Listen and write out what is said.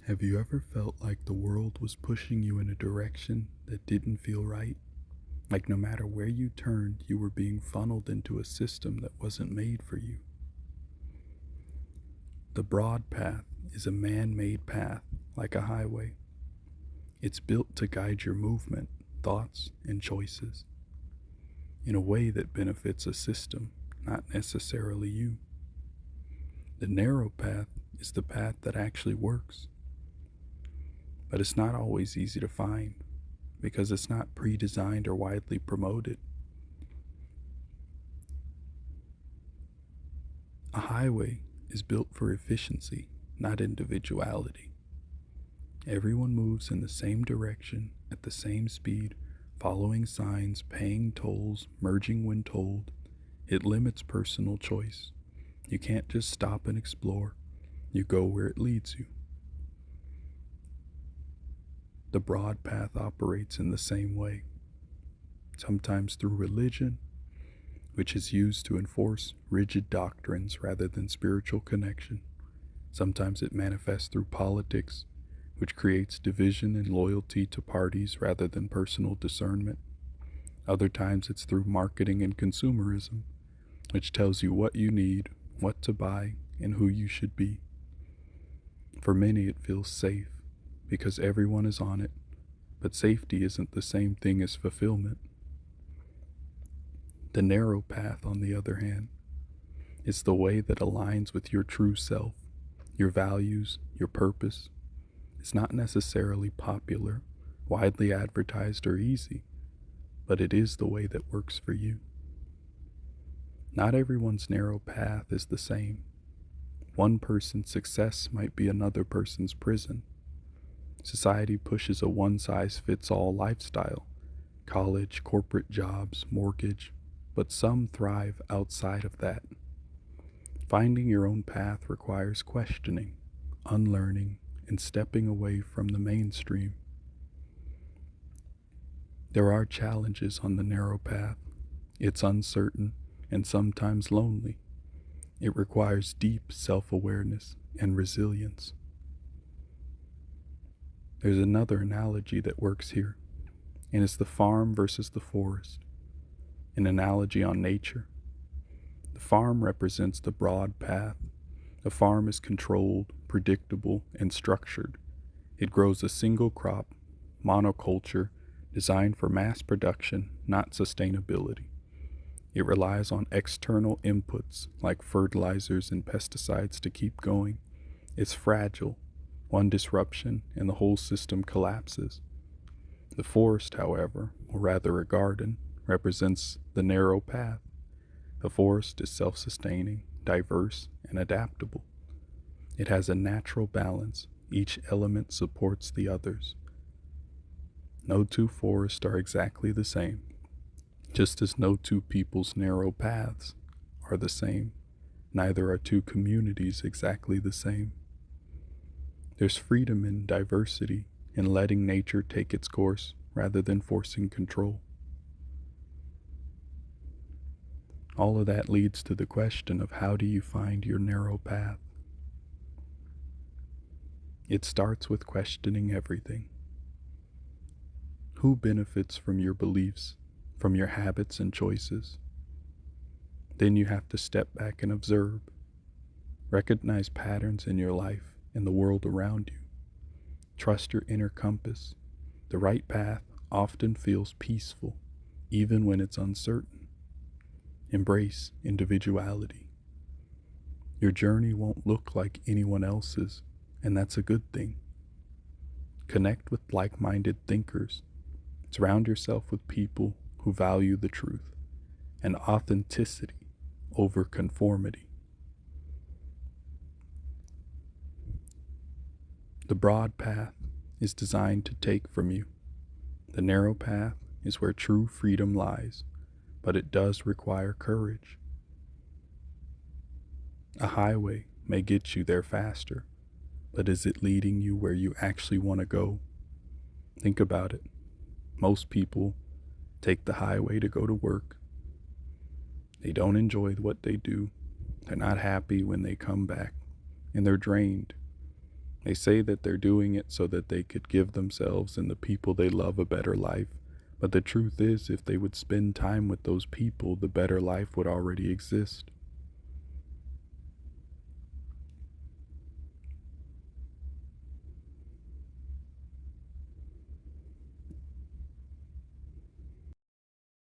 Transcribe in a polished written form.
Have you ever felt like the world was pushing you in a direction that didn't feel right? Like no matter where you turned, you were being funneled into a system that wasn't made for you? The broad path is a man made path, like a highway. It's built to guide your movement, thoughts, and choices in a way that benefits a system, not necessarily you. The narrow path is the path that actually works, but it's not always easy to find because it's not pre designed or widely promoted. A highway is built for efficiency, not individuality. Everyone moves in the same direction at the same speed, following signs, paying tolls, merging when told. It limits personal choice. You can't just stop and explore, you go where it leads you. The broad path operates in the same way, sometimes through religion, which is used to enforce rigid doctrines rather than spiritual connection. Sometimes it manifests through politics, which creates division and loyalty to parties rather than personal discernment. Other times it's through marketing and consumerism, which tells you what you need, what to buy, and who you should be. For many, it feels safe because everyone is on it, but safety isn't the same thing as fulfillment. The narrow path, on the other hand, is the way that aligns with your true self, your values, your purpose. It's not necessarily popular, widely advertised, or easy, but it is the way that works for you. Not everyone's narrow path is the same. One person's success might be another person's prison. Society pushes a one-size-fits-all lifestyle: college, corporate jobs, mortgage, but some thrive outside of that. Finding your own path requires questioning, unlearning, and stepping away from the mainstream. There are challenges on the narrow path. It's uncertain and sometimes lonely. It requires deep self-awareness and resilience. There's another analogy that works here, and it's the farm versus the forest, an analogy on nature. The farm represents the broad path. The farm is controlled, predictable, and structured. It grows a single crop, monoculture, designed for mass production, not sustainability. It relies on external inputs like fertilizers and pesticides to keep going. It's fragile. One disruption and the whole system collapses. The forest, however, or rather a garden, represents the narrow path. The forest is self-sustaining, diverse, and adaptable. It has a natural balance. Each element supports the others. No two forests are exactly the same, just as no two people's narrow paths are the same. Neither are two communities exactly the same. There's freedom in diversity, in letting nature take its course rather than forcing control. All of that leads to the question of how do you find your narrow path? It starts with questioning everything. Who benefits from your beliefs, from your habits and choices? Then you have to step back and observe. Recognize patterns in your life and the world around you. Trust your inner compass. The right path often feels peaceful, even when it's uncertain. Embrace individuality. Your journey won't look like anyone else's, and that's a good thing. Connect with like-minded thinkers. Surround yourself with people who value the truth and authenticity over conformity. The broad path is designed to take from you. The narrow path is where true freedom lies, but it does require courage. A highway may get you there faster, but is it leading you where you actually want to go? Think about it. Most people take the highway to go to work. They don't enjoy what they do. They're not happy when they come back, and they're drained. They say that they're doing it so that they could give themselves and the people they love a better life. But the truth is, if they would spend time with those people, the better life would already exist.